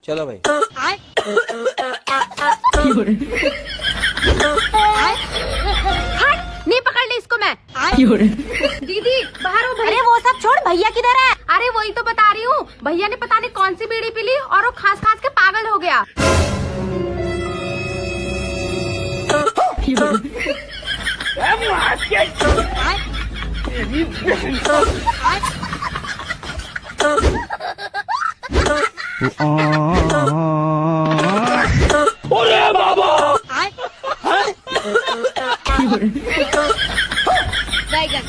चलो भाई। नहीं पकड़ ली इसको मैं। दीदी बाहर हो। अरे वो सब छोड़, भैया किधर है? अरे वही तो बता रही हूँ, भैया ने पता नहीं कौन सी बीड़ी पी ली और वो खास खास के पागल हो गया। अरे बाबा। बैगन।